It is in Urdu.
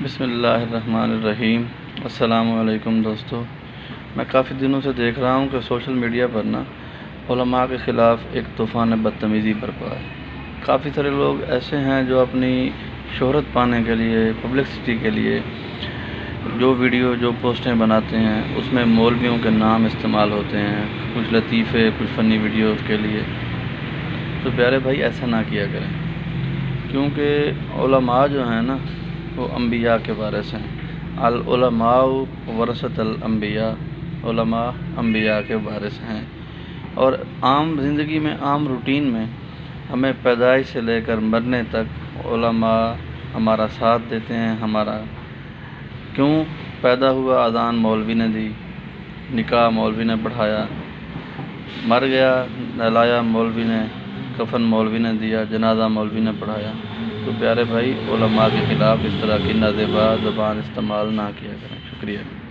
بسم اللہ الرحمن الرحیم۔ السلام علیکم دوستو، میں کافی دنوں سے دیکھ رہا ہوں کہ سوشل میڈیا پر علماء کے خلاف ایک طوفان بدتمیزی برپا ہے۔ کافی سارے لوگ ایسے ہیں جو اپنی شہرت پانے کے لیے، پبلکسٹی کے لیے جو ویڈیو جو پوسٹیں بناتے ہیں اس میں مولویوں کے نام استعمال ہوتے ہیں، کچھ لطیفے، کچھ فنی ویڈیوز کے لیے۔ تو پیارے بھائی ایسا نہ کیا کریں، کیونکہ علماء جو ہیں وہ انبیاء کے وارث ہیں۔ العلماء ورثۃ الانبیاء، علماء انبیاء کے وارث ہیں۔ اور عام زندگی میں، عام روٹین میں ہمیں پیدائش سے لے کر مرنے تک علماء ہمارا ساتھ دیتے ہیں۔ کیوں پیدا ہوا اذان مولوی نے دی، نکاح مولوی نے پڑھایا، مر گیا نہلایا مولوی نے، کفن مولوی نے دیا، جنازہ مولوی نے پڑھایا۔ تو پیارے بھائی، علماء کے خلاف اس طرح کی نازیبا زبان استعمال نہ کیا کریں۔ شکریہ۔